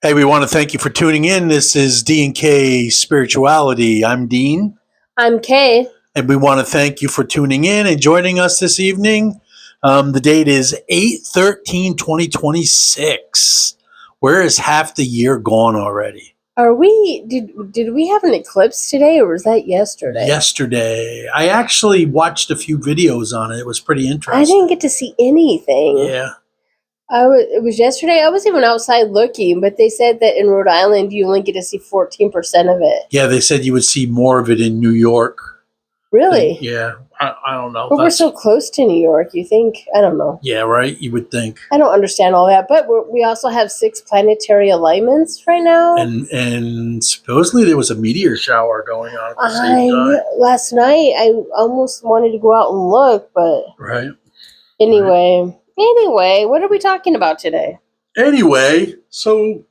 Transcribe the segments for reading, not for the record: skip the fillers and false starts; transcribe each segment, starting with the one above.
Hey, we want to thank you for tuning in. This is D&K Spirituality. I'm Dean, I'm Kay. and we want to thank you for tuning in and joining us this evening. The date is 8/13/2026. Where is half the year gone already? Did we have an eclipse today, or was that yesterday? Yesterday. I actually watched a few videos on it. It was pretty interesting. I didn't get to see anything. Yeah. It was yesterday. I was even outside looking, but they said that in Rhode Island you only get to see 14% of it. Yeah, they said you would see more of it in New York. Really? Yeah. I don't know. But we're so close to New York, you think? I don't know. Yeah, right? You would think. I don't understand all that, but we also have 6 planetary alignments right now. And supposedly there was a meteor shower going on at the same time. Last night I almost wanted to go out and look, but Right. Anyway, what are we talking about today? Anyway, so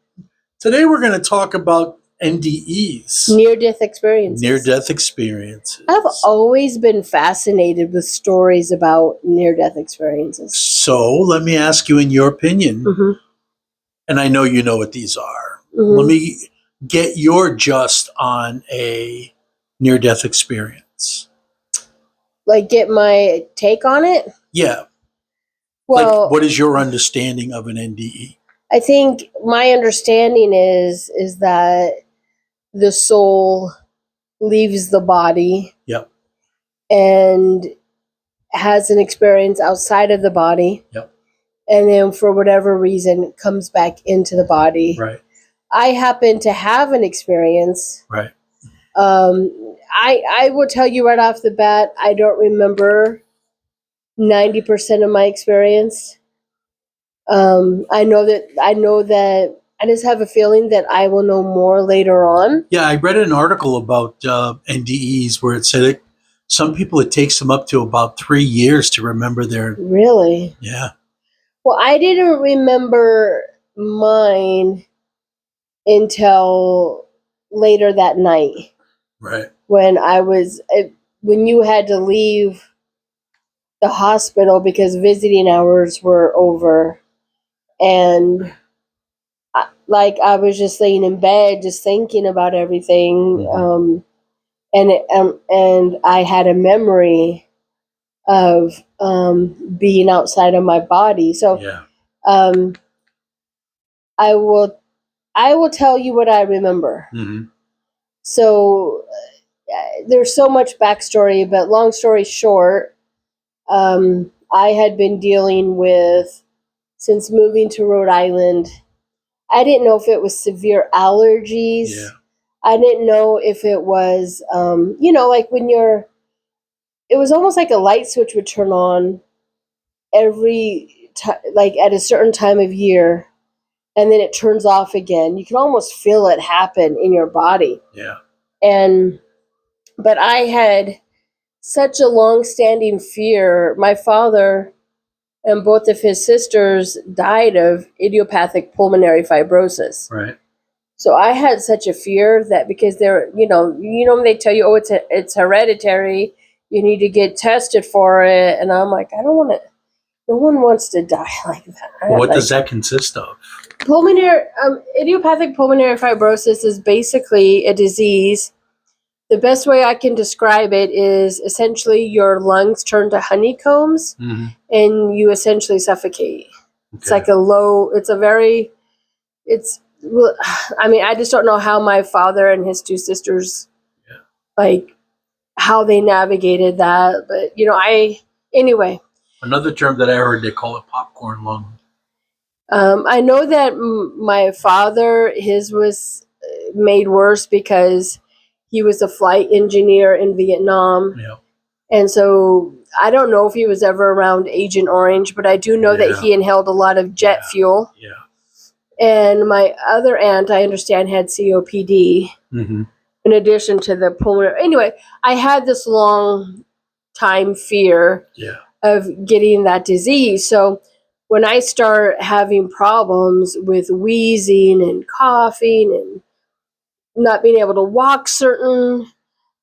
today we're going to talk about NDEs. Near-death experiences. Near-death experiences. I've always been fascinated with stories about near-death experiences. So let me ask you, in your opinion, and I know you know what these are, let me get your just on a near-death experience. Like, get my take on it? Yeah. Well, like, what is your understanding of an NDE? I think my understanding is that the soul leaves the body. Yep. And has an experience outside of the body. Yep. And then for whatever reason comes back into the body. Right. I happen to have an experience. Right. I will tell you right off the bat, I don't remember 90% of my experience. I know that I just have a feeling that I will know more later on. Yeah, I read an article about NDEs where it said some people, it takes them up to about 3 years to remember their... Really? Yeah. Well, I didn't remember mine until later that night. Right. When you had to leave the hospital because visiting hours were over. And I was just laying in bed, just thinking about everything. And I had a memory of being outside of my body. So yeah. I will tell you what I remember. So there's so much backstory, but long story short, I had been dealing with, since moving to Rhode Island, I didn't know if it was severe allergies. Yeah. I didn't know if it was, like when it was almost like a light switch would turn on every time, like at a certain time of year, and then it turns off again. You can almost feel it happen in your body. Yeah. But I had such a long-standing fear. My father and both of his sisters died of idiopathic pulmonary fibrosis. Right. So I had such a fear that because they're, when they tell you, oh, it's hereditary, you need to get tested for it. And I'm like, I don't want to, no one wants to die like that. Well, what does that consist of? Idiopathic pulmonary fibrosis is basically a disease. The best way I can describe it is essentially your lungs turn to honeycombs and you essentially suffocate. Okay. It's like I just don't know how my father and his two sisters, how they navigated that. But, anyway. Another term that I heard, they call it popcorn lung. I know that my father, his was made worse because he was a flight engineer in Vietnam. Yeah. And so I don't know if he was ever around Agent Orange, but I do know that he inhaled a lot of jet fuel. Yeah. And my other aunt, I understand, had COPD in addition to the pulmonary. Anyway, I had this long time fear of getting that disease. So when I start having problems with wheezing and coughing and not being able to walk certain,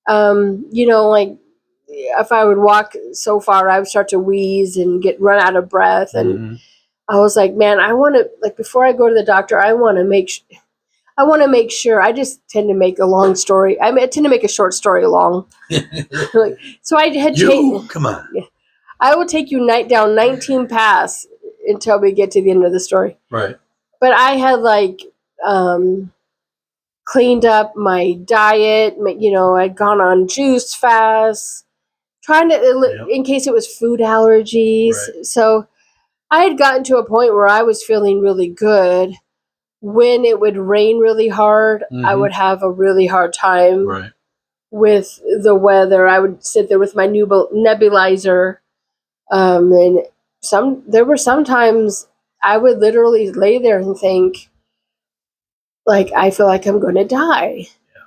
like if I would walk so far, I would start to wheeze and run out of breath. And I was like, man, I want to, like, before I go to the doctor, I want to make sure. I just tend to make a long story. I tend to make a short story long. So I had come on. I will take you down 19 paths until we get to the end of the story. Right. But I had cleaned up my diet. I'd gone on juice fasts, trying to, in case it was food allergies. Right. So I had gotten to a point where I was feeling really good. When it would rain really hard, I would have a really hard time with the weather. I would sit there with my nebulizer. And there were sometimes I would literally lay there and think, like, I feel like I'm going to die. Yeah.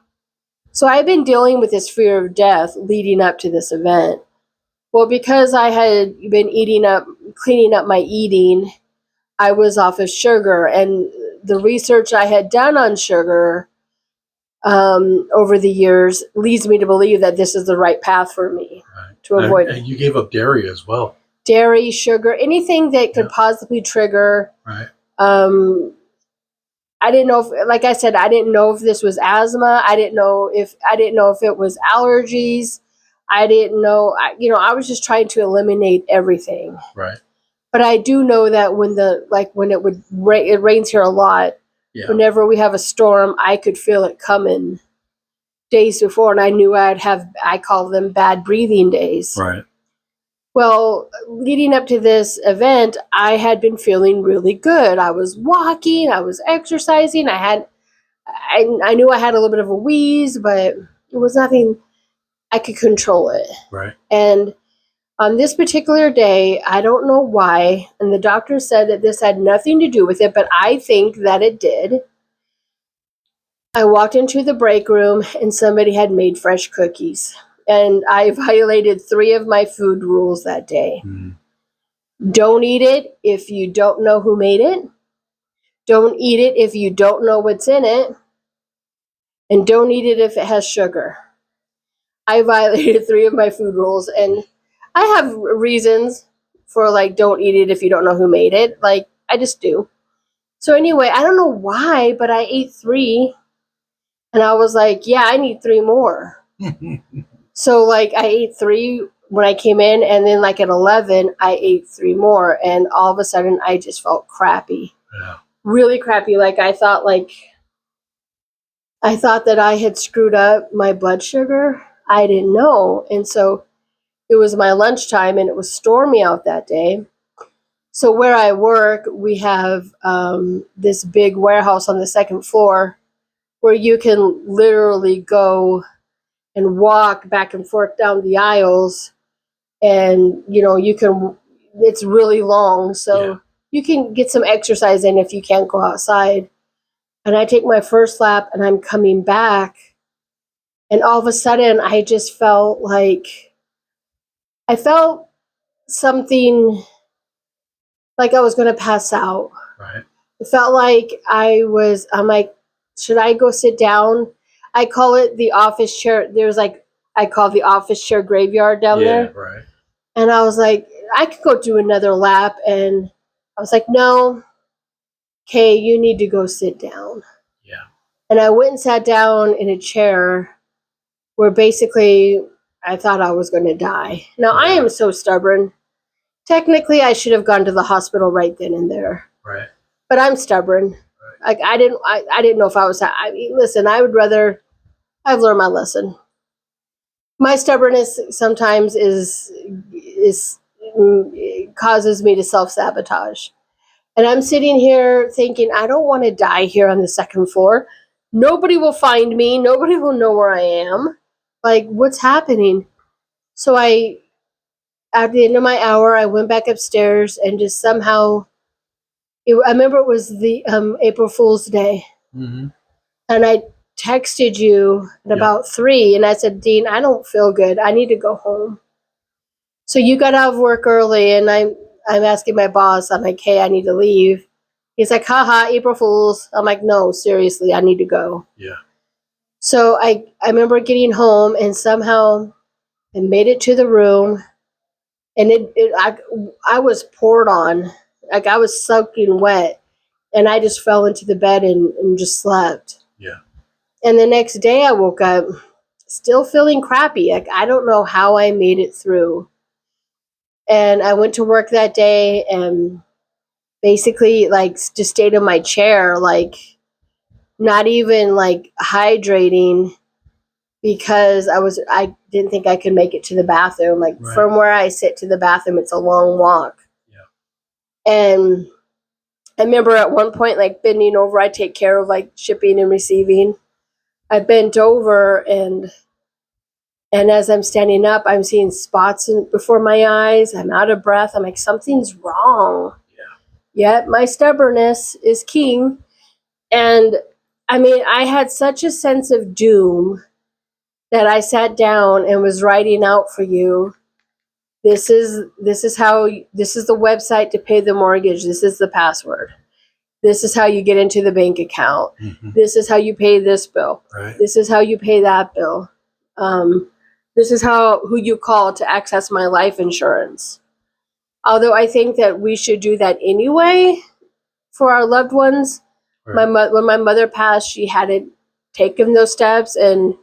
So I've been dealing with this fear of death leading up to this event. Well, because I had been cleaning up my eating, I was off of sugar, and the research I had done on sugar over the years leads me to believe that this is the right path for me to avoid it. And you gave up dairy as well. Dairy, sugar, anything that could possibly trigger. Right. I didn't know if, like I said, I didn't know if this was asthma. I didn't know if it was allergies. I didn't know. I was just trying to eliminate everything. Right. But I do know that when it rains here a lot. Yeah. Whenever we have a storm, I could feel it coming days before, and I knew I call them bad breathing days. Right. Well, leading up to this event, I had been feeling really good. I was walking, I was exercising. I knew I had a little bit of a wheeze, but it was nothing. I could control it. Right. And on this particular day, I don't know why, and the doctor said that this had nothing to do with it, but I think that it did. I walked into the break room, and somebody had made fresh cookies. And I violated 3 of my food rules that day. Mm. Don't eat it if you don't know who made it. Don't eat it if you don't know what's in it. And don't eat it if it has sugar. I violated 3 of my food rules, and I have reasons for, like, don't eat it if you don't know who made it. Like, I just do. So anyway, I don't know why, but I ate 3, and I was like, yeah, I need 3 more. So, like, I ate 3 when I came in, and then, like, at 11, I ate 3 more, and all of a sudden, I just felt crappy. Yeah. Really crappy. Like, I thought that I had screwed up my blood sugar. I didn't know. And so it was my lunchtime, and it was stormy out that day. So where I work, we have this big warehouse on the 2nd floor where you can literally go and walk back and forth down the aisles, and it's really long, so you can get some exercise in if you can't go outside. And I take my first lap, and I'm coming back, and all of a sudden I just felt something, like I was going to pass out. Right. It felt like I'm like, should I go sit down? I call it the office chair. I call the office chair graveyard down there. Right. And I was like, I could go do another lap. And I was like, no, Kay, you need to go sit down. Yeah. And I went and sat down in a chair where basically I thought I was going to die. Now, I am so stubborn. Technically, I should have gone to the hospital right then and there. Right. But I'm stubborn. Right. Like, I didn't know if I was. Listen, I've learned my lesson. My stubbornness sometimes causes me to self-sabotage. And I'm sitting here thinking, I don't want to die here on the 2nd floor. Nobody will find me. Nobody will know where I am. Like, what's happening? So at the end of my hour, I went back upstairs, and just somehow, I remember it was the April Fool's Day. Mm-hmm. And I texted you at about 3, and I said, Dean, I don't feel good. I need to go home. So you got out of work early, and I'm asking my boss, I'm like, hey, I need to leave. He's like, haha, April Fools. I'm like, no, seriously, I need to go. Yeah. So I remember getting home, and somehow I made it to the room, and I was poured on. Like I was soaking wet, and I just fell into the bed and just slept. Yeah. And the next day I woke up still feeling crappy. Like I don't know how I made it through. And I went to work that day and basically like just stayed in my chair, like not even like hydrating because I didn't think I could make it to the bathroom. Like from where I sit to the bathroom, it's a long walk. Yeah. And I remember at one point like bending over, I take care of like shipping and receiving. I bent over and as I'm standing up, I'm seeing spots before my eyes. I'm out of breath. I'm like, something's wrong. Yeah. Yet my stubbornness is king. And I mean, I had such a sense of doom that I sat down and was writing out for you. This is the website to pay the mortgage. This is the password. This is how you get into the bank account. Mm-hmm. This is how you pay this bill. Right. This is how you pay that bill. This is who you call to access my life insurance. Although I think that we should do that anyway for our loved ones. Right. When my mother passed, she hadn't taken those steps, and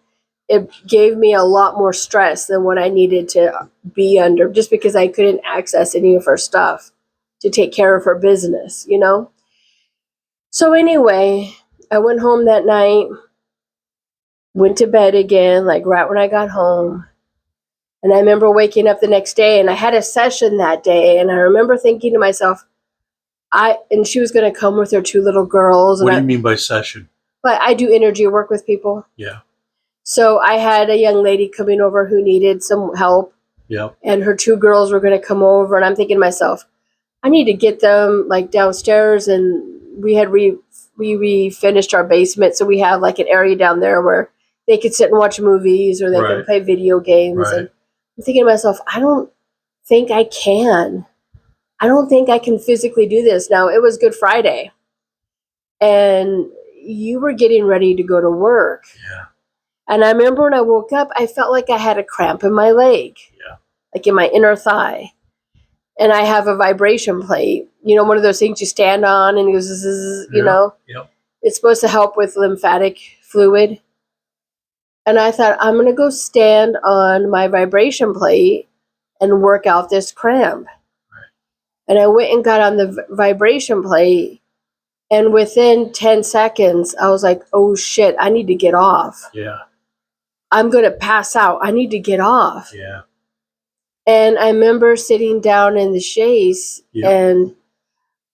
it gave me a lot more stress than what I needed to be under, just because I couldn't access any of her stuff to take care of her business, you know? So anyway, I went home that night, went to bed again, like right when I got home. And I remember waking up the next day, and I had a session that day, and I remember thinking to myself, and she was going to come with her 2 little girls. What do you mean by session? But I do energy work with people. Yeah. So I had a young lady coming over who needed some help. Yeah. And her 2 girls were going to come over, and I'm thinking to myself, I need to get them like downstairs, and we had refinished our basement, so we have like an area down there where they could sit and watch movies, or they can play video games. Right. And I'm thinking to myself, I don't think I can. I don't think I can physically do this. Now, it was Good Friday, and you were getting ready to go to work. Yeah. And I remember when I woke up, I felt like I had a cramp in my leg, like in my inner thigh. And I have a vibration plate, you know, one of those things you stand on and it goes, you know. Yep. It's supposed to help with lymphatic fluid. And I thought, I'm going to go stand on my vibration plate and work out this cramp. Right. And I went and got on the vibration plate. And within 10 seconds, I was like, oh, shit, I need to get off. Yeah. I'm going to pass out. I need to get off. Yeah. And I remember sitting down in the chaise, and,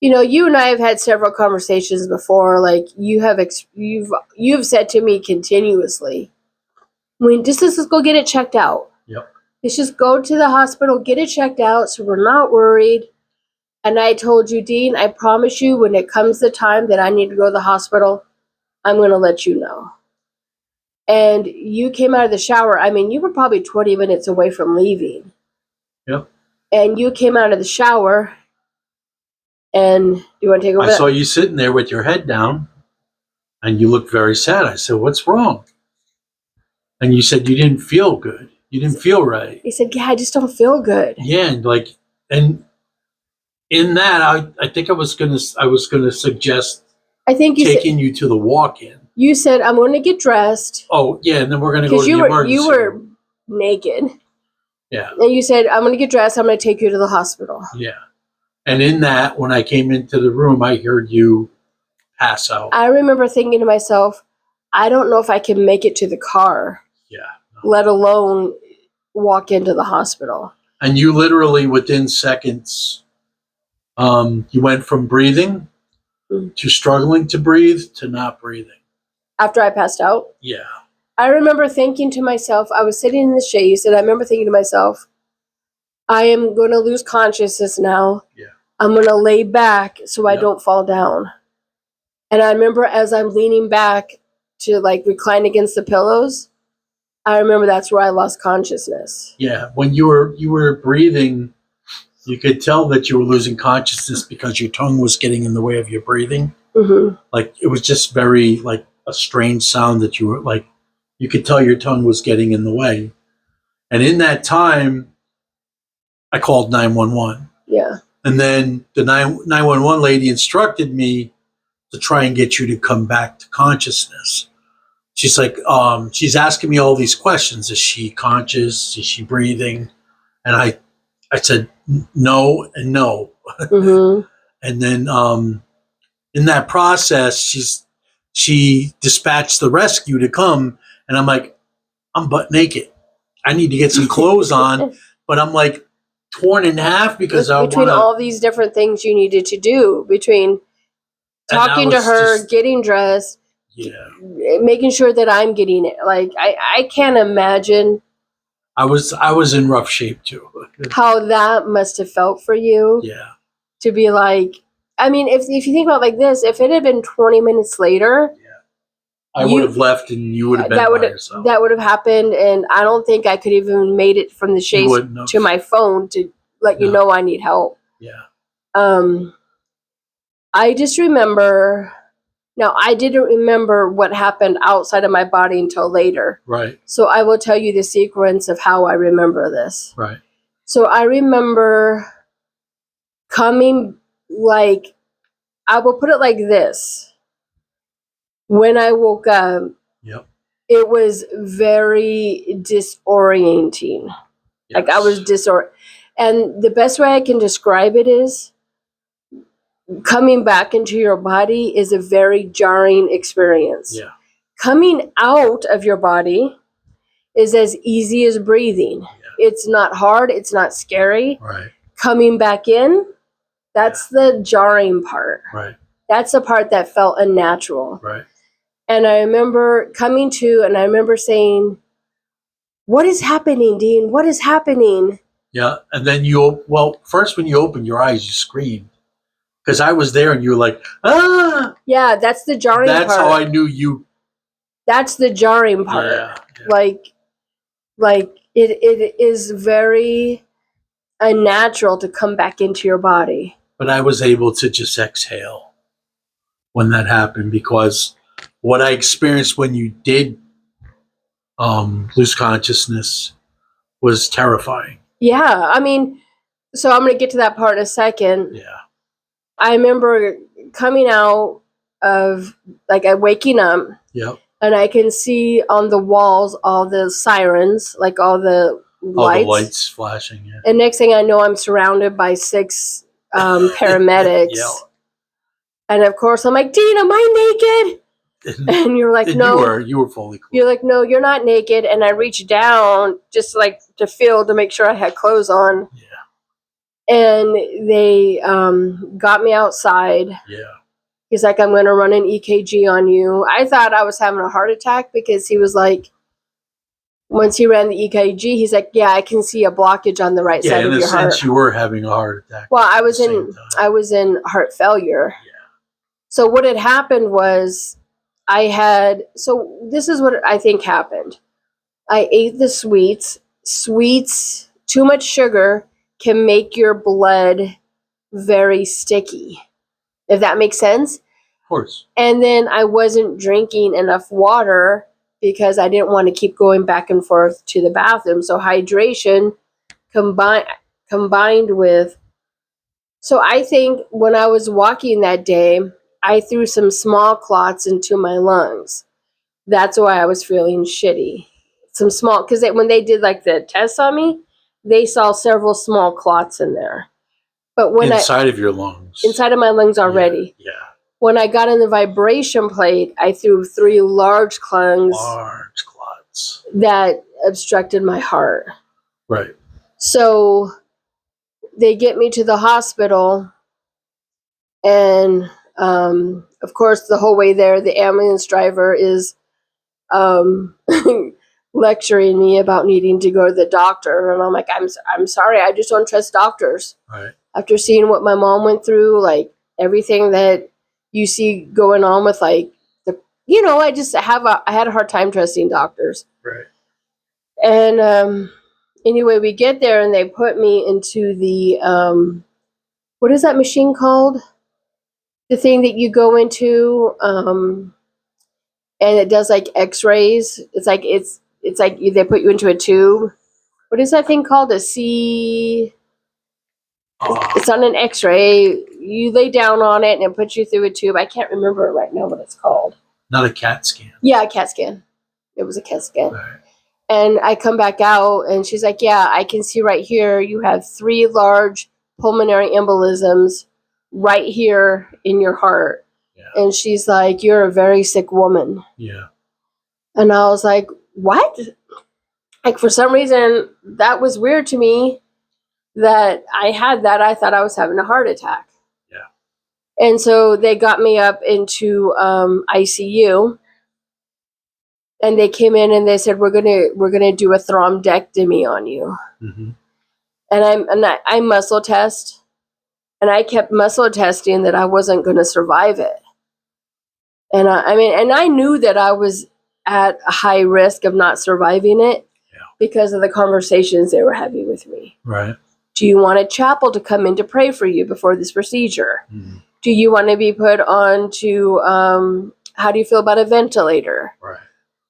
you know, you and I have had several conversations before. Like you've said to me continuously, let's just go get it checked out. Yep. Let's just go to the hospital, get it checked out, so we're not worried. And I told you, Dean, I promise you, when it comes the time that I need to go to the hospital, I'm going to let you know. And you came out of the shower. I mean, you were probably 20 minutes away from leaving. Yep. And you came out of the shower, and do you want to take over? I saw you sitting there with your head down, and you looked very sad. I said, what's wrong? And you said you didn't feel good. You didn't feel right. He said, yeah, I just don't feel good. Yeah, and in that, I think I was gonna suggest taking you to the walk-in. You said, I'm going to get dressed. Oh, yeah, and then we're going to go to the emergency. You were naked. Yeah. And you said, I'm going to get dressed. I'm going to take you to the hospital. Yeah. And in that, when I came into the room, I heard you pass out. I remember thinking to myself, I don't know if I can make it to the car. Yeah. No. Let alone walk into the hospital. And you literally, within seconds, you went from breathing to struggling to breathe to not breathing. After I passed out? Yeah. I remember thinking to myself, I was sitting in the chaise, and I remember thinking to myself, I am going to lose consciousness now. Yeah. I'm going to lay back so I don't fall down. And I remember as I'm leaning back to like recline against the pillows, I remember that's where I lost consciousness. Yeah. When you were breathing, you could tell that you were losing consciousness because your tongue was getting in the way of your breathing. Mm-hmm. Like it was just very like a strange sound that you were like, you could tell your tongue was getting in the way. And in that time, I called 911. Yeah. And then the 911 lady instructed me to try and get you to come back to consciousness. She's like, she's asking me all these questions. Is she conscious? Is she breathing? And I said, no and no. Mm-hmm. And then in that process, she dispatched the rescue to come. And I'm like, I'm butt naked. I need to get some clothes on. But I'm like torn in half because between all these different things you needed to do, between talking to her, getting dressed, making sure that I'm getting it. Like I can't imagine. I was in rough shape too. How that must have felt for you. Yeah. To be like, I mean, if you think about it like this, if it had been 20 minutes later, I would have left and you would have been by yourself. That would have happened, and I don't think I could even made it from the chase to my phone to let you know I need help. Yeah. I just remember. Now, I didn't remember what happened outside of my body until later. Right. So I will tell you the sequence of how I remember this. Right. So I remember coming, like, I will put it like this. When I woke up, it was very disorienting. Yes. Like I was disoriented. And the best way I can describe it is coming back into your body is a very jarring experience. Yeah. Coming out of your body is as easy as breathing. Yeah. It's not hard. It's not scary. Right. Coming back in, that's the jarring part. Right. That's the part that felt unnatural. Right. And I remember coming to, and I remember saying, what is happening, Dean? What is happening? Yeah. And then first when you opened your eyes, you screamed. Because I was there and you were like, ah! Yeah, that's the jarring part. That's how I knew you. That's the jarring part. Yeah. Like it is very unnatural to come back into your body. But I was able to just exhale when that happened, because what I experienced when you did lose consciousness was terrifying. Yeah, I mean, so I'm going to get to that part in a second. Yeah. I remember coming out of, like, waking up. Yep. And I can see on the walls all the sirens, like all the lights. All the lights flashing, yeah. And next thing I know, I'm surrounded by 6 paramedics. Yeah. And of course, I'm like, Dean, am I naked? And you're like, no. You were fully clothed. You're like, no, you're not naked. And I reached down just like to feel, to make sure I had clothes on. Yeah. And they got me outside. Yeah. He's like, I'm going to run an EKG on you. I thought I was having a heart attack because he was like, once he ran the EKG, he's like, yeah, I can see a blockage on the right side of your heart. Yeah, in a sense, you were having a heart attack. Well, I was in heart failure. Yeah. So what had happened was this is what I think happened. I ate the sweets. Sweets, too much sugar can make your blood very sticky. If that makes sense. Of course. And then I wasn't drinking enough water because I didn't want to keep going back and forth to the bathroom. So hydration combined with. So I think when I was walking that day, I threw some small clots into my lungs. That's why I was feeling shitty. Some small, because when they did like the test on me, they saw several small clots in there. But when inside of your lungs. Inside of my lungs already. Yeah. When I got in the vibration plate, I threw 3 large clots. Large clots. That obstructed my heart. Right. So they get me to the hospital. And, of course, the whole way there, the ambulance driver is lecturing me about needing to go to the doctor. And I'm like, I'm sorry, I just don't trust doctors. Right. After seeing what my mom went through, like everything that you see going on with like I had a hard time trusting doctors. Right. And anyway, we get there and they put me into the what is that machine called? The thing that you go into and it does like X-rays. It's like they put you into a tube. What is that thing called? It's on an x-ray. You lay down on it and it puts you through a tube. I can't remember right now what it's called. Not a CAT scan. Yeah, a CAT scan. It was a CAT scan. Right. And I come back out and she's like, yeah, I can see right here you have 3 large pulmonary embolisms right here in your heart. Yeah. And she's like, you're a very sick woman. Yeah. And I was like, what? Like, for some reason, that was weird to me that I had that. I thought I was having a heart attack. Yeah. And so they got me up into ICU. And they came in and they said, we're gonna do a thrombectomy on you. Mm-hmm. And I muscle test, and I kept muscle testing that I wasn't gonna survive it. And I knew that I was at a high risk of not surviving it because of the conversations they were having with me. Right. Do you want a chapel to come in to pray for you before this procedure? Mm-hmm. Do you want to be put on to how do you feel about a ventilator? Right.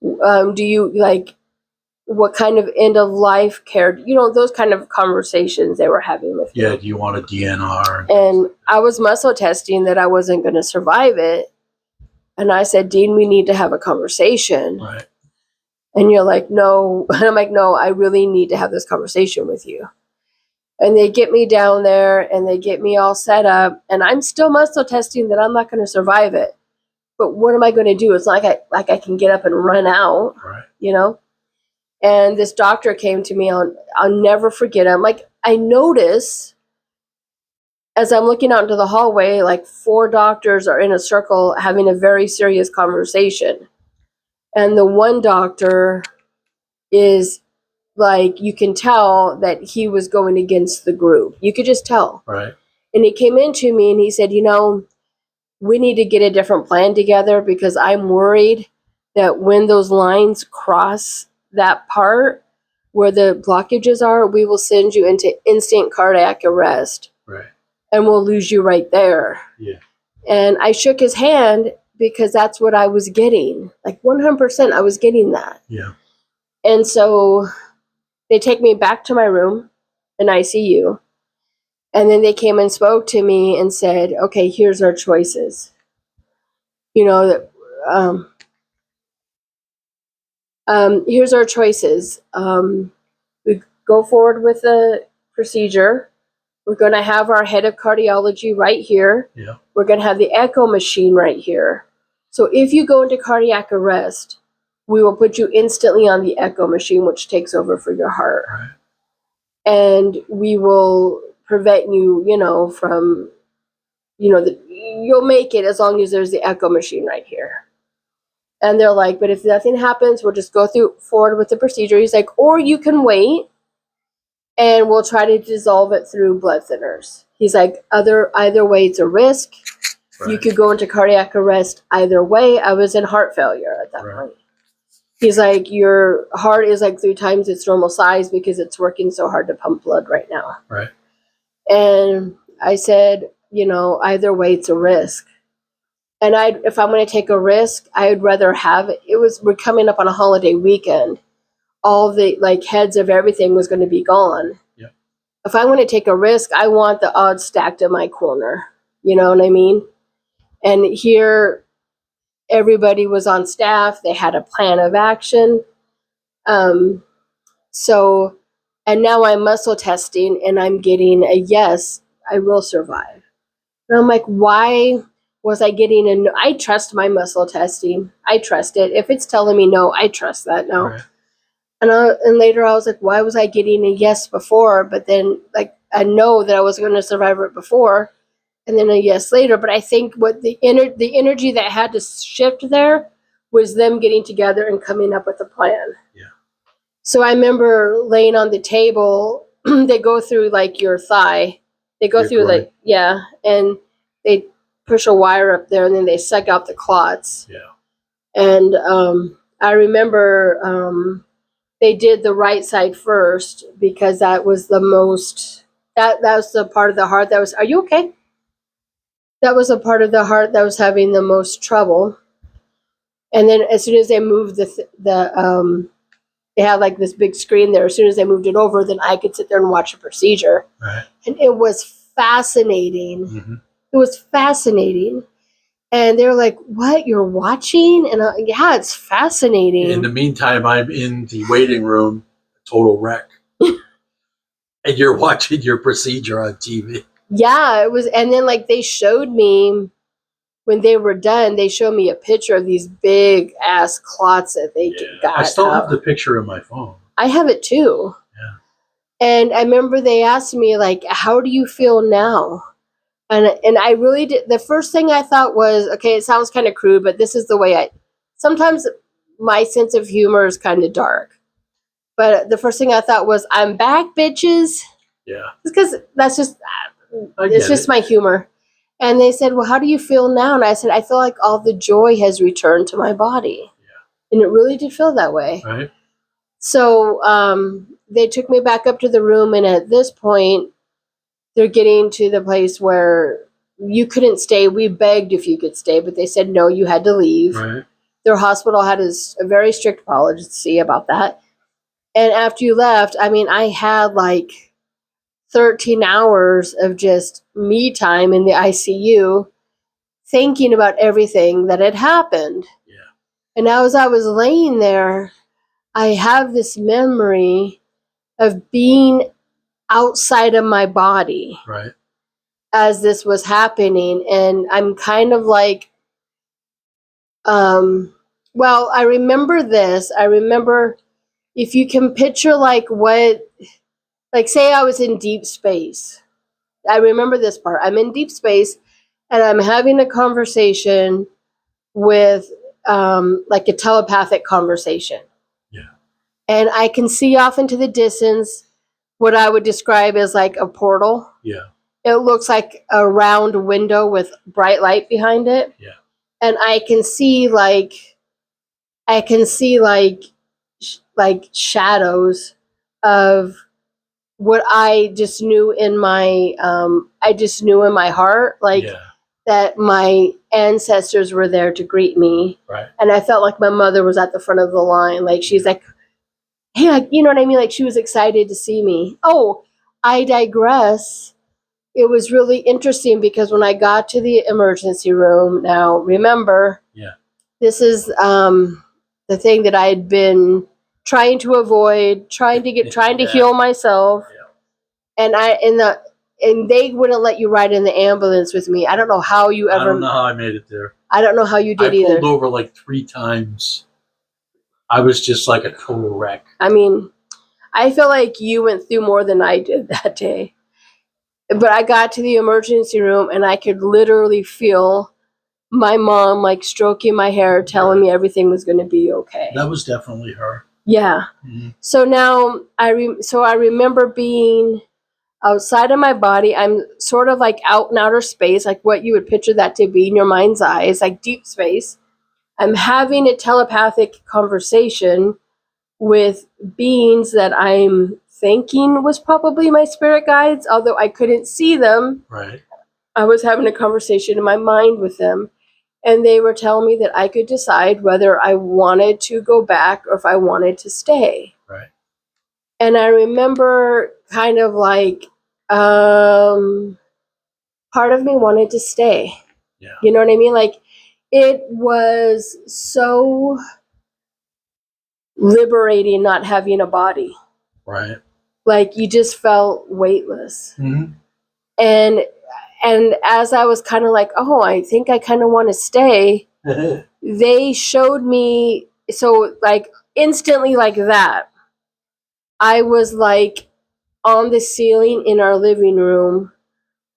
Do you like what kind of end of life care? Those kind of conversations they were having with me. Yeah, do you want a DNR? And I was muscle testing that I wasn't going to survive it. And I said, Dean, we need to have a conversation. Right. And you're like, no. And I'm like, no, I really need to have this conversation with you. And they get me down there and they get me all set up. And I'm still muscle testing that I'm not going to survive it. But what am I going to do? It's not like I can get up and run out, right. And this doctor came to me. I'll never forget him. Like, I notice as I'm looking out into the hallway, like 4 doctors are in a circle having a very serious conversation. And the one doctor is like, you can tell that he was going against the group. You could just tell. Right. And he came into me and he said, we need to get a different plan together because I'm worried that when those lines cross that part where the blockages are, we will send you into instant cardiac arrest. Right. And we'll lose you right there. Yeah. And I shook his hand because that's what I was getting. Like 100% I was getting that. Yeah. And so they take me back to my room in ICU. And then they came and spoke to me and said, okay, here's our choices. Here's our choices. We go forward with the procedure. We're going to have our head of cardiology right here. Yeah. We're going to have the echo machine right here. So if you go into cardiac arrest, we will put you instantly on the echo machine, which takes over for your heart. Right. And we will prevent you, from, you'll make it as long as there's the echo machine right here. And they're like, but if nothing happens, we'll just go forward with the procedure. He's like, or you can wait and we'll try to dissolve it through blood thinners. He's like, either way, it's a risk. Right. You could go into cardiac arrest either way. I was in heart failure at that point. He's like, your heart is like 3 times its normal size because it's working so hard to pump blood right now. Right. And I said, either way, it's a risk. And if I'm going to take a risk, I would rather have we're coming up on a holiday weekend. All the heads of everything was going to be gone. Yeah. If I want to take a risk, I want the odds stacked in my corner. You know what I mean? And here, everybody was on staff. They had a plan of action. And now I'm muscle testing and I'm getting a yes, I will survive. And I'm like, why was I getting a no? I trust my muscle testing. I trust it. If it's telling me no, I trust that no. Right. And later I was like, why was I getting a yes before? But then I know that I was going to survive it before. And then a yes later. But I think what the energy that had to shift there was them getting together and coming up with a plan. Yeah. So I remember laying on the table. They go through your thigh. They go through and they push a wire up there and then they suck out the clots. Yeah. And I remember they did the right side first because that was the most. That was the part of the heart that was. Are you okay? That was a part of the heart that was having the most trouble. And then as soon as they moved they had this big screen there. As soon as they moved it over, then I could sit there and watch the procedure. Right. And it was fascinating. Mm-hmm. It was fascinating. And they were like, "What? You're watching?" And yeah, it's fascinating. In the meantime, I'm in the waiting room, total wreck. And you're watching your procedure on TV. Yeah, it was. And then like they showed me, when they were done, they showed me a picture of these big ass clots that they got. I still have the picture in my phone. I have it too. Yeah. And I remember they asked me, like, "How do you feel now?" And I really did. The first thing I thought was, okay, it sounds kind of crude, but this is the way sometimes my sense of humor is kind of dark. But the first thing I thought was, "I'm back, bitches." Yeah. Because that's just, it's just my humor. And they said, "Well, how do you feel now?" And I said, "I feel like all the joy has returned to my body." Yeah. And it really did feel that way. Right. So they took me back up to the room. And at this point, they're getting to the place where you couldn't stay. We begged if you could stay, but they said, no, you had to leave. Right. Their hospital had a very strict policy about that. And after you left, I mean, I had like 13 hours of just me time in the ICU thinking about everything that had happened. Yeah. And now as I was laying there, I have this memory of being outside of my body. Right. As this was happening. And I'm kind of like, well, I remember this. I remember, if you can picture like say I was in deep space. I remember this part. I'm in deep space and I'm having a conversation with like a telepathic conversation. Yeah. And I can see off into the distance what I would describe as like a portal. Yeah. It looks like a round window with bright light behind it. Yeah. And I can see like shadows of what I just knew in my heart, like that my ancestors were there to greet me. Right. And I felt like my mother was at the front of the line. Like she's like, hey, like, you know what I mean? Like she was excited to see me. Oh, I digress. It was really interesting because when I got to the emergency room, now remember, this is the thing that I had been trying to avoid, trying to heal myself, and they wouldn't let you ride in the ambulance with me. I don't know how you ever. I don't know how I made it there. I don't know how you did either. I pulled over like 3 times. I was just like a total wreck. I mean, I feel like you went through more than I did that day. But I got to the emergency room and I could literally feel my mom like stroking my hair, telling me everything was going to be okay. That was definitely her. Yeah. Mm-hmm. So now I remember being outside of my body. I'm sort of like out in outer space, like what you would picture that to be in your mind's eye. It's like deep space. I'm having a telepathic conversation with beings that I'm thinking was probably my spirit guides, although I couldn't see them. Right. I was having a conversation in my mind with them, and they were telling me that I could decide whether I wanted to go back or if I wanted to stay. Right. And I remember kind of like part of me wanted to stay. Yeah. You know what I mean? Like it was so liberating not having a body. Right. Like you just felt weightless. Mm-hmm. And as I was kind of like, oh, I think I kind of want to stay, they showed me, so like instantly like that, I was like on the ceiling in our living room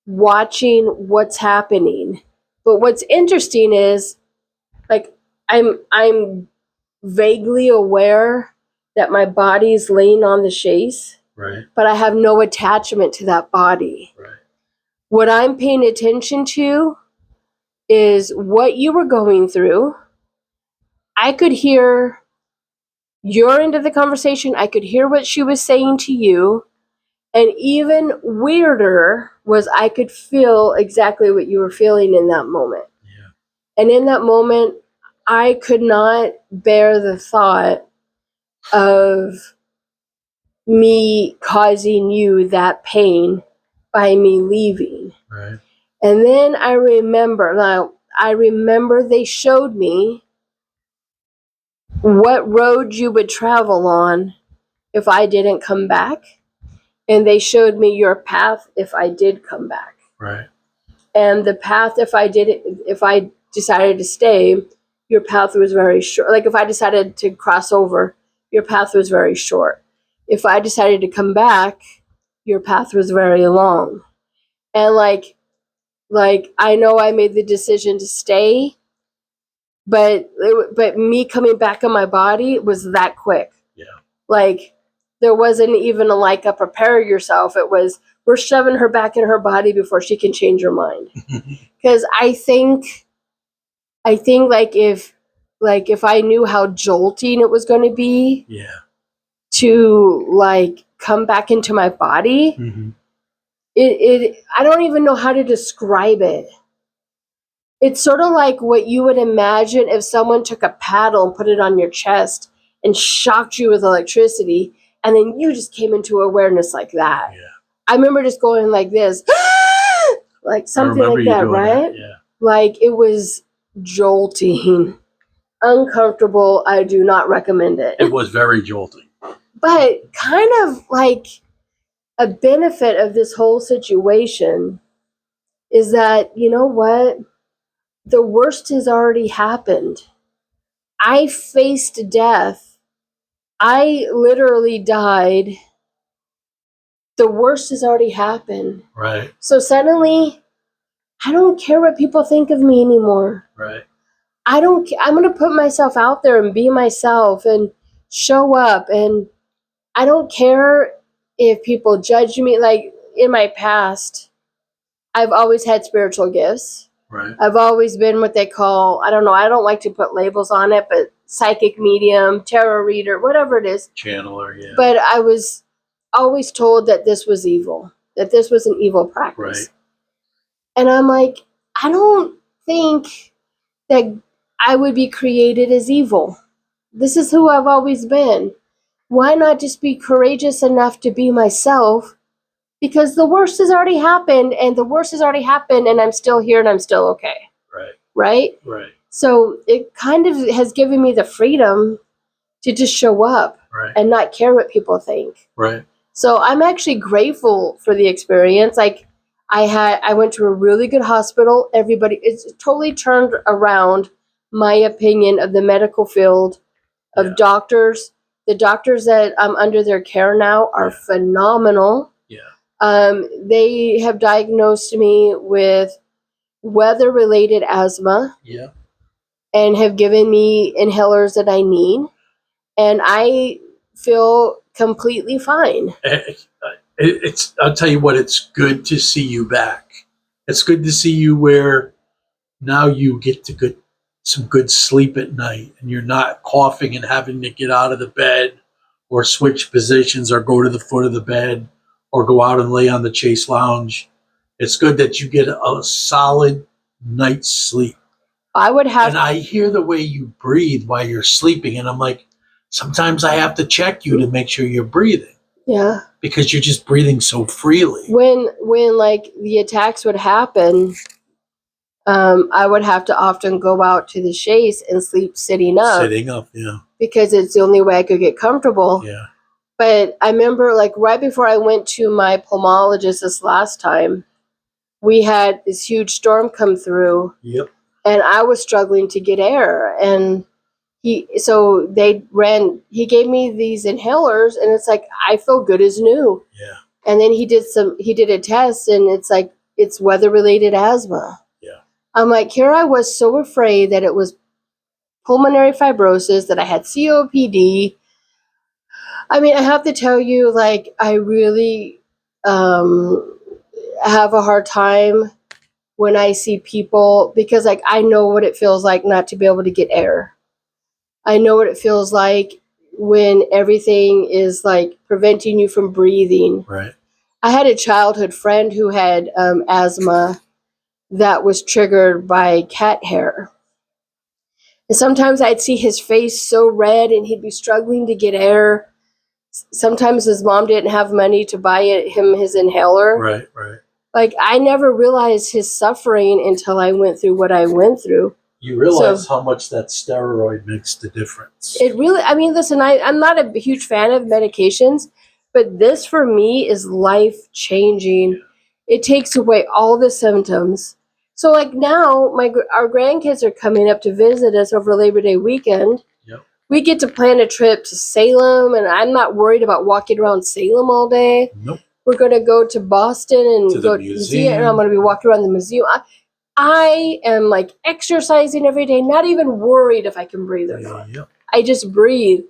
watching what's happening. But what's interesting is like I'm vaguely aware that my body's laying on the chaise. Right. But I have no attachment to that body. Right. What I'm paying attention to is what you were going through. I could hear your end of the conversation. I could hear what she was saying to you. And even weirder was I could feel exactly what you were feeling in that moment. Yeah. And in that moment, I could not bear the thought of me causing you that pain by me leaving. Right. And then I remember they showed me what road you would travel on if I didn't come back. And they showed me your path if I did come back. Right. And the path, if I decided to stay, your path was very short. Like if I decided to cross over, your path was very short. If I decided to come back, your path was very long. And like I know I made the decision to stay, but me coming back in my body was that quick. Yeah. Like there wasn't even a prepare yourself. It was, we're shoving her back in her body before she can change her mind. Because I think if I knew how jolting it was going to be, to come back into my body, I don't even know how to describe it. It's sort of like what you would imagine if someone took a paddle and put it on your chest and shocked you with electricity, and then you just came into awareness like that. Yeah. I remember just going like this, like something like that, right? That. Yeah. Like it was jolting, uncomfortable. I do not recommend it. It was very jolting. But kind of like a benefit of this whole situation is that, you know what? The worst has already happened. I faced death. I literally died. The worst has already happened. Right. So suddenly, I don't care what people think of me anymore. Right. I'm going to put myself out there and be myself and show up. And I don't care if people judge me. Like in my past, I've always had spiritual gifts. Right. I've always been what they call, I don't know, I don't like to put labels on it, but psychic medium, tarot reader, whatever it is. Channeler, yeah. But I was always told that this was evil, that this was an evil practice. Right. And I'm like, I don't think that I would be created as evil. This is who I've always been. Why not just be courageous enough to be myself? Because the worst has already happened, and I'm still here, and I'm still okay. Right. Right? Right. So it kind of has given me the freedom to just show up and not care what people think. Right. So I'm actually grateful for the experience. Like I went to a really good hospital. It's totally turned around my opinion of the medical field, of doctors. The doctors that I'm under their care now are phenomenal. They have diagnosed me with weather-related asthma. Yeah. And have given me inhalers that I need. And I feel completely fine. I'll tell you what, it's good to see you back. It's good to see you where now you get to get some good sleep at night and you're not coughing and having to get out of the bed or switch positions or go to the foot of the bed or go out and lay on the Chase Lounge. It's good that you get a solid night's sleep. And I hear the way you breathe while you're sleeping, and I'm like, sometimes I have to check you to make sure you're breathing. Yeah. Because you're just breathing so freely. When like the attacks would happen, I would have to often go out to the chaise and sleep sitting up. Sitting up, yeah. Because it's the only way I could get comfortable. Yeah. But I remember, like, right before I went to my pulmonologist this last time, we had this huge storm come through. Yep. And I was struggling to get air. And he gave me these inhalers, and it's like, I feel good as new. Yeah. And then he did a test, and it's like, it's weather-related asthma. Yeah. I'm like, here I was so afraid that it was pulmonary fibrosis, that I had COPD. I mean, I have to tell you, like, I really have a hard time when I see people, because, like, I know what it feels like not to be able to get air. I know what it feels like when everything is, like, preventing you from breathing. Right. I had a childhood friend who had asthma that was triggered by cat hair. And sometimes I'd see his face so red and he'd be struggling to get air. Sometimes his mom didn't have money to buy him his inhaler. Right, right. Like, I never realized his suffering until I went through what I went through. You realize how much that steroid makes the difference. It really, I mean, listen, I'm not a huge fan of medications, but this for me is life-changing. It takes away all the symptoms. So like now, our grandkids are coming up to visit us over Labor Day weekend. Yep. We get to plan a trip to Salem, and I'm not worried about walking around Salem all day. Nope. We're going to go to Boston and to go the to the museum, and I'm going to be museum. walking around the museum. I am like exercising every day, not even worried if I can breathe or not. Yep. I just breathe,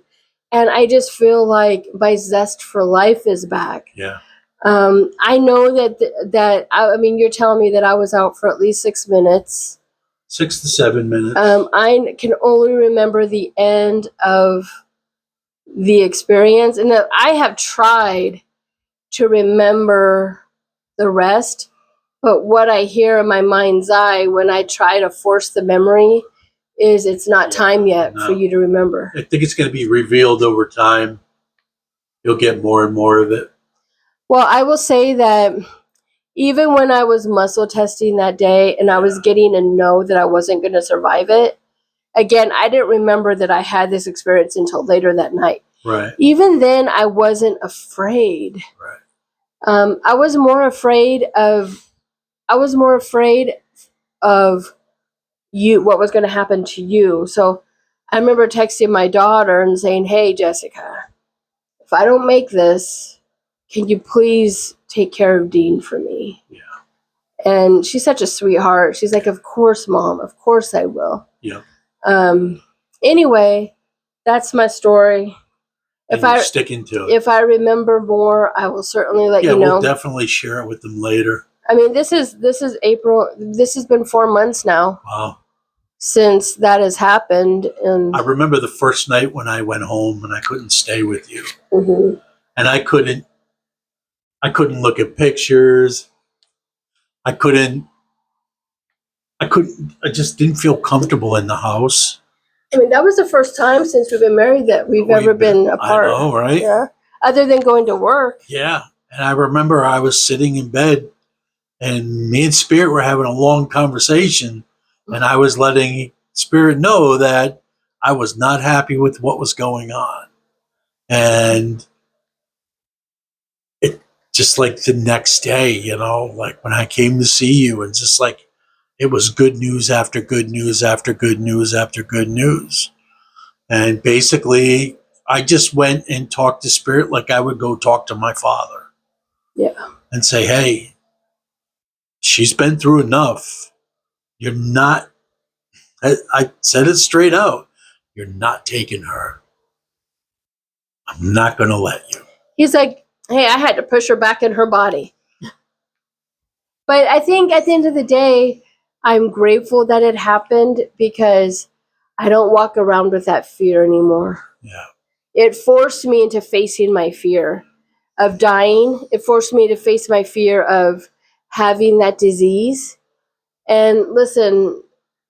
and I just feel like my zest for life is back. Yeah. I know that I mean, you're telling me that I was out for at least 6 minutes. 6 to 7 minutes. I can only remember the end of the experience, and I have tried to remember the rest, but what I hear in my mind's eye when I try to force the memory is it's not time yet for you to remember. I think it's going to be revealed over time. You'll get more and more of it. Well, I will say that even when I was muscle testing that day and I was getting a no that I wasn't going to survive it, again, I didn't remember that I had this experience until later that night. Right. Even then, I wasn't afraid. Right. I was more afraid of you, what was going to happen to you. So I remember texting my daughter and saying, "Hey, Jessica, if I don't make this, can you please take care of Dean for me?" Yeah. And she's such a sweetheart. She's like, "Of course, Mom. Of course I will." Yeah. Anyway, that's my story. And you're sticking to it. If I remember more, I will certainly let you know. Yeah, we'll definitely share it with them later. I mean, this is April. This has been 4 months now. Wow. Since that has happened. And I remember the first night when I went home and I couldn't stay with you. Mm-hmm. And I couldn't look at pictures. I just didn't feel comfortable in the house. I mean, that was the first time since we've been married that we've ever been apart. I know, right? Yeah. Other than going to work. Yeah. And I remember I was sitting in bed and me and Spirit were having a long conversation, and I was letting Spirit know that I was not happy with what was going on. And it just like the next day, like when I came to see you, and just like it was good news after good news after good news after good news. And basically, I just went and talked to Spirit like I would go talk to my father. Yeah. And say, "Hey, she's been through enough. You're not," I said it straight out, "you're not taking her. I'm not going to let you." He's like, "Hey, I had to push her back in her body." But I think at the end of the day, I'm grateful that it happened because I don't walk around with that fear anymore. Yeah. It forced me into facing my fear of dying. It forced me to face my fear of having that disease. And listen,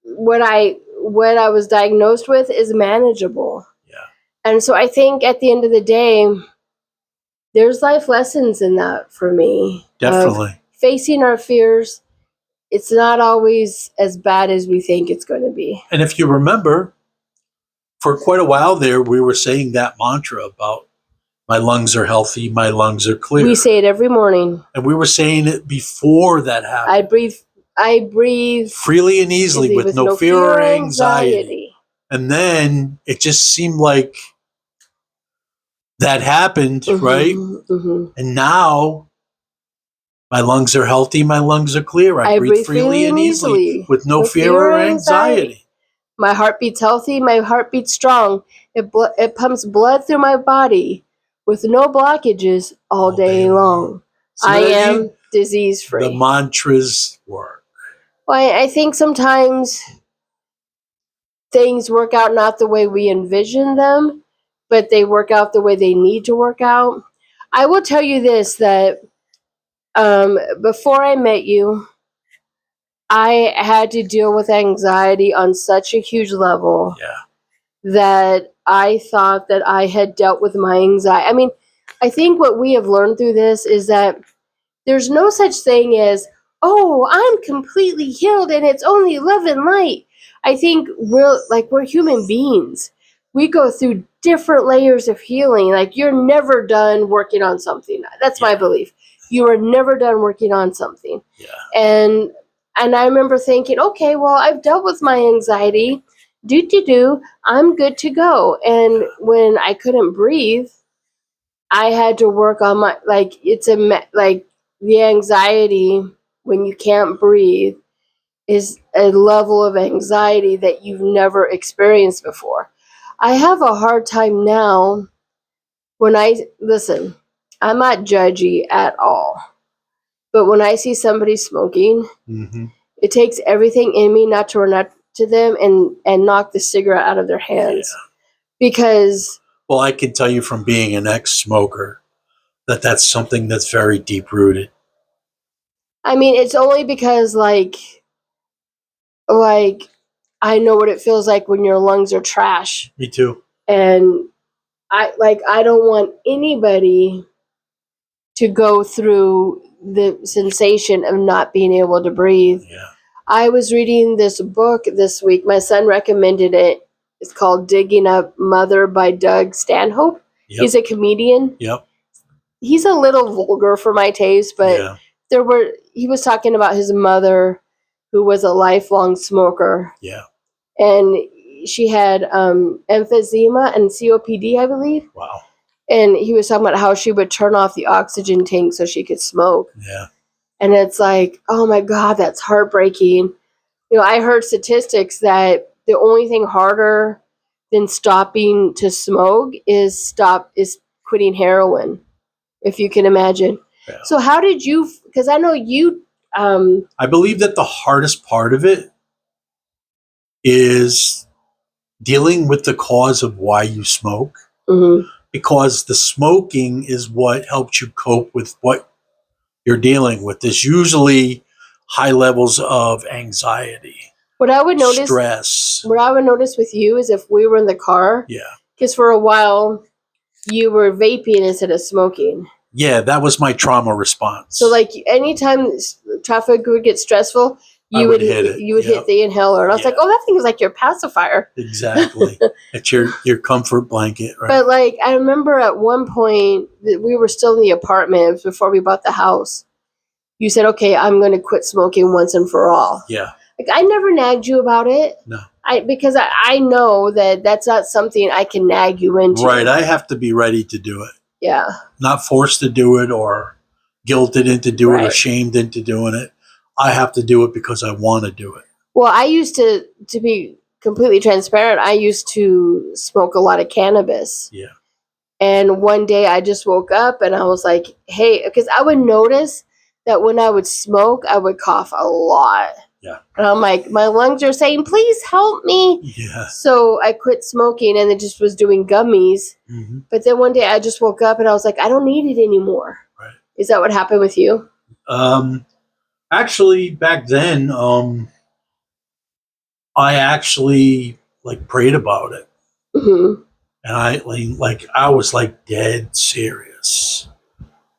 what I was diagnosed with is manageable. Yeah. And so I think at the end of the day, there's life lessons in that for me. Definitely. Facing our fears, it's not always as bad as we think it's going to be. And if you remember, for quite a while there, we were saying that mantra about my lungs are healthy, my lungs are clear. We say it every morning. And we were saying it before that happened. I breathe freely and easily with no fear or anxiety. And then it just seemed like that happened, right? Mm-hmm. And now my lungs are healthy, my lungs are clear. I breathe freely and easily with no fear or anxiety. My heart beats healthy, my heart beats strong. It pumps blood through my body with no blockages all day long. So I am disease-free. The mantras work. Well, I think sometimes things work out not the way we envision them, but they work out the way they need to work out. I will tell you this, that before I met you, I had to deal with anxiety on such a huge level that I thought that I had dealt with my anxiety. I mean, I think what we have learned through this is that there's no such thing as, oh, I'm completely healed and it's only love and light. I think we're human beings. We go through different layers of healing. Like, you're never done working on something. That's my belief. You are never done working on something. Yeah. And I remember thinking, okay, well, I've dealt with my anxiety. I'm good to go. And when I couldn't breathe, I had to work on my, like, the anxiety when you can't breathe is a level of anxiety that you've never experienced before. I have a hard time now listen, I'm not judgy at all. But when I see somebody smoking, it takes everything in me not to run up to them and knock the cigarette out of their hands. Yeah. Because... Well, I can tell you from being an ex-smoker that that's something that's very deep-rooted. I mean, it's only because, like I know what it feels like when your lungs are trash. Me too. And I don't want anybody to go through the sensation of not being able to breathe. Yeah. I was reading this book this week. My son recommended it. It's called Digging Up Mother by Doug Stanhope. Yep. He's a comedian. Yep. He's a little vulgar for my taste, but he was talking about his mother, who was a lifelong smoker. Yeah. And she had emphysema and COPD, I believe. Wow. And he was talking about how she would turn off the oxygen tank so she could smoke. Yeah. And it's like, oh my God, that's heartbreaking. You know, I heard statistics that the only thing harder than stopping to smoke is quitting heroin, if you can imagine. Yeah. So how did you, because I know you... I believe that the hardest part of it is dealing with the cause of why you smoke. Mm-hmm. Because the smoking is what helps you cope with what you're dealing with. There's usually high levels of anxiety. What I would notice, stress. What I would notice with you is if we were in the car. Yeah. Because for a while you were vaping instead of smoking. Yeah, that was my trauma response. So, like, anytime traffic would get stressful, you would hit the inhaler, and I was like, "Oh, that thing is like your pacifier." Exactly, it's your comfort blanket, right? But like, I remember at one point that we were still in the apartment before we bought the house. You said, "Okay, I'm going to quit smoking once and for all." Yeah. Like, I never nagged you about it. No. Because I know that that's not something I can nag you into. Right, I have to be ready to do it. Yeah. Not forced to do it or guilted into doing it or shamed into doing it. I have to do it because I want to do it. Well, I used to be completely transparent, I used to smoke a lot of cannabis. Yeah. And one day I just woke up and I was like, hey, because I would notice that when I would smoke, I would cough a lot. Yeah. And I'm like, my lungs are saying, please help me. Yeah. So I quit smoking and it just was doing gummies. Mm-hmm. But then one day I just woke up and I was like, I don't need it anymore. Right. Is that what happened with you? Actually, back then, I actually prayed about it. Mm-hmm. And I was dead serious,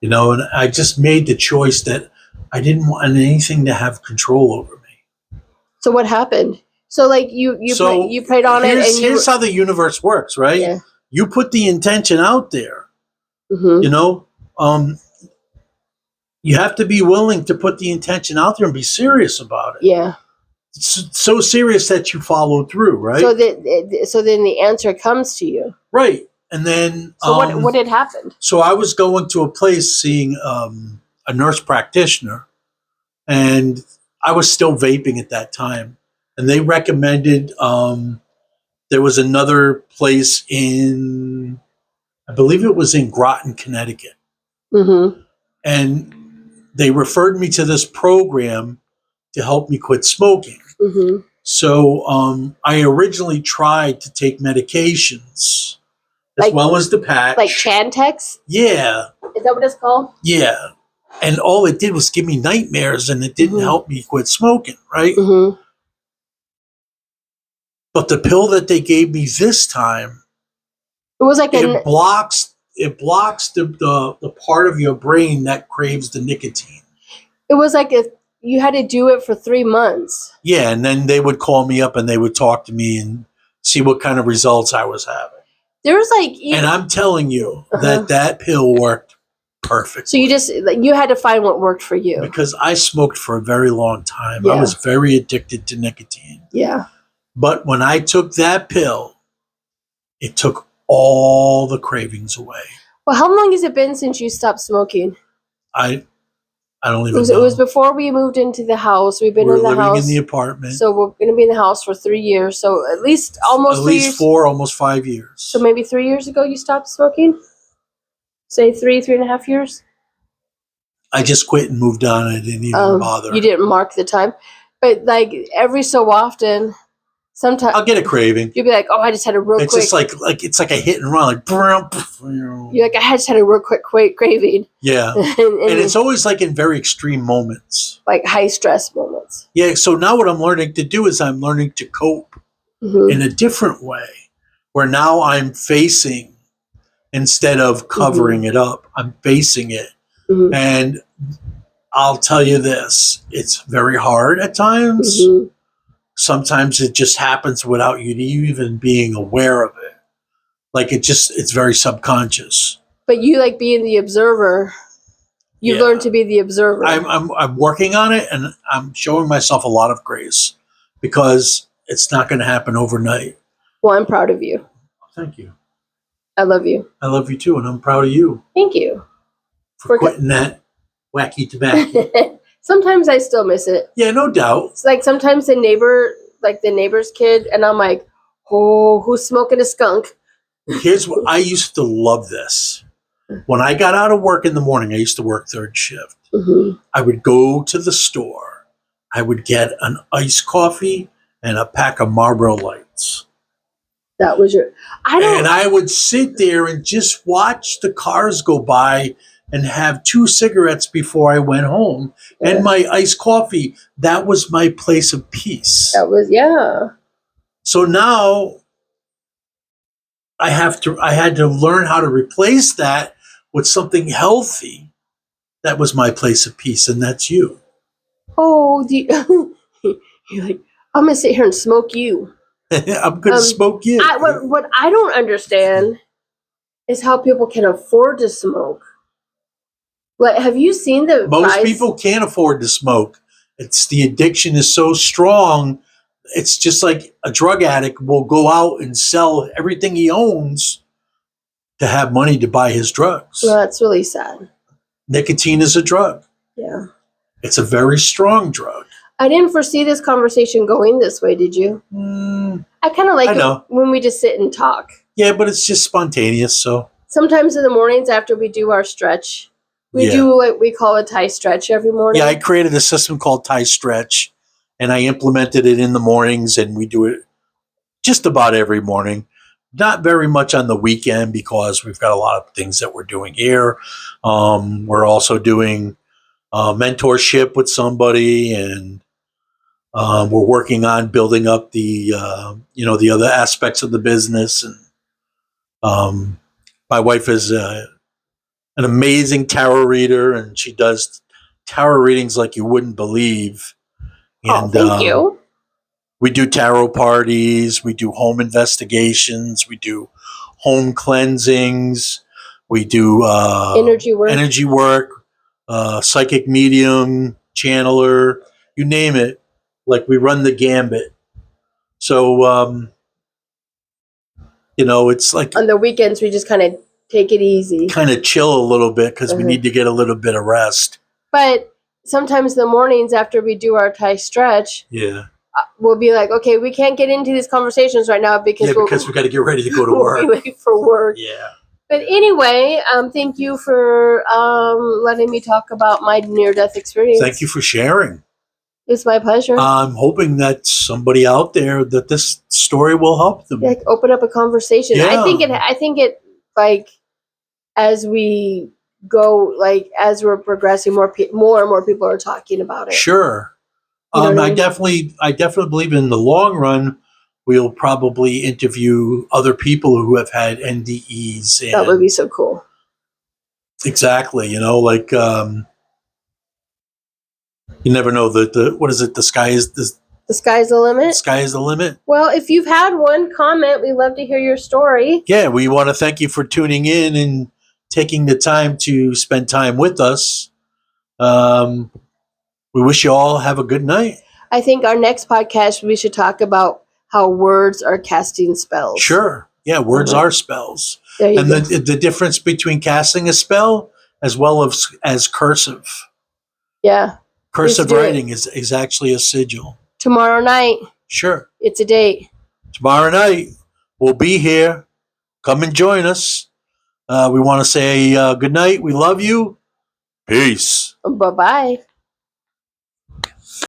and I just made the choice that I didn't want anything to have control over me. So what happened? So you prayed on it, and here's how the universe works, right? Yeah. You put the intention out there. Mm-hmm. You have to be willing to put the intention out there and be serious about it. Yeah. It's so serious that you follow through, right? So then the answer comes to you. Right. And then... So what had happened? So I was going to a place seeing a nurse practitioner, and I was still vaping at that time. And they recommended there was another place in, I believe it was in Groton, Connecticut. Mm-hmm. And they referred me to this program to help me quit smoking. Mm-hmm. So I originally tried to take medications as well as the patch. Like Chantix? Yeah. Is that what it's called? Yeah. And all it did was give me nightmares, and it didn't help me quit smoking, right? Mm-hmm. But the pill that they gave me this time, it was like it blocks it blocks the part of your brain that craves the nicotine. It was like if you had to do it for 3 months. Yeah, and then they would call me up and they would talk to me and see what kind of results I was having. There was like, and I'm telling you that pill worked perfect. So you had to find what worked for you. Because I smoked for a very long time. Yeah. I was very addicted to nicotine. Yeah. But when I took that pill, it took all the cravings away. Well, how long has it been since you stopped smoking? I don't even know. It was before we moved into the house. We've been in the house. We're living in the apartment. So we're going to be in the house for 3 years. So at least almost 3 years. 4, almost 5 years. So maybe 3 years ago you stopped smoking? Say 3.5 years? I just quit and moved on. I didn't even bother. You didn't mark the time. But like every so often, sometimes I'll get a craving. You'll be like, "Oh, I just had a real quick." It's just like it's like a hit and run, like. You're like, I just had a real quick craving. Yeah, and it's always like in very extreme moments, like high stress moments. Yeah. So now what I'm learning to do is I'm learning to cope in a different way, where now I'm facing instead of covering it up. I'm facing it, and I'll tell you this: it's very hard at times. Sometimes it just happens without you even being aware of it. Like it's very subconscious. But you like being the observer. You learn to be the observer. I'm working on it, and I'm showing myself a lot of grace because it's not going to happen overnight. Well, I'm proud of you. Thank you. I love you. I love you too, and I'm proud of you. Thank you for quitting that wacky tobacco. Sometimes I still miss it. Yeah, no doubt. It's like sometimes the neighbor's kid, and I'm like, oh, who's smoking a skunk? Here's what I used to love this. When I got out of work in the morning, I used to work third shift. I would go to the store. I would get an iced coffee and a pack of Marlboro Lights. That was your... And I would sit there and just watch the cars go by and have 2 cigarettes before I went home. And my iced coffee. That was my place of peace. That was, yeah. So now I had to learn how to replace that with something healthy. That was my place of peace, and that's you. Oh, you're like, I'm going to sit here and smoke you. I'm going to smoke you. What I don't understand is how people can afford to smoke. Like, have you seen the Most people can't afford to smoke. It's the addiction is so strong. It's just like a drug addict will go out and sell everything he owns to have money to buy his drugs. Well, that's really sad. Nicotine is a drug. Yeah. It's a very strong drug. I didn't foresee this conversation going this way, did you? I kind of like it when we just sit and talk. Yeah, but it's just spontaneous, so. Sometimes in the mornings after we do our stretch, we do what we call a Thai stretch every morning. Yeah, I created a system called Thai Stretch, and I implemented it in the mornings, and we do it just about every morning. Not very much on the weekend because we've got a lot of things that we're doing here. We're also doing mentorship with somebody, and we're working on building up the the other aspects of the business. And my wife is an amazing tarot reader, and she does tarot readings like you wouldn't believe. And, thank you. We do tarot parties. We do home investigations. We do home cleansings. We do energy work, psychic medium, channeler, you name it. Like we run the gambit. So, it's like on the weekends we just kind of take it easy, kind of chill a little bit because we need to get a little bit of rest. But sometimes in the mornings after we do our Thai stretch, we'll be like, okay, we can't get into these conversations right now because we got to get ready to go to work. We'll be late for work. Yeah. But anyway, thank you for letting me talk about my near-death experience. Thank you for sharing. It's my pleasure. I'm hoping that somebody out there that this story will help them. Like open up a conversation. Yeah. I think it like as we go, like as we're progressing, more and more people are talking about it. Sure. I definitely believe in the long run we'll probably interview other people who have had NDEs. And that would be so cool. Exactly. You know, like you never know the what is it? The sky is the limit. Sky is the limit. Well, if you've had one comment, we'd love to hear your story. Yeah, we want to thank you for tuning in and taking the time to spend time with us. We wish you all have a good night. I think our next podcast we should talk about how words are casting spells. Sure. Yeah, words are spells. And the difference between casting a spell as well as cursive. Yeah. Cursive writing is actually a sigil. Tomorrow night. Sure. It's a date. Tomorrow night, we'll be here. Come and join us. We want to say good night. We love you. Peace. Bye-bye.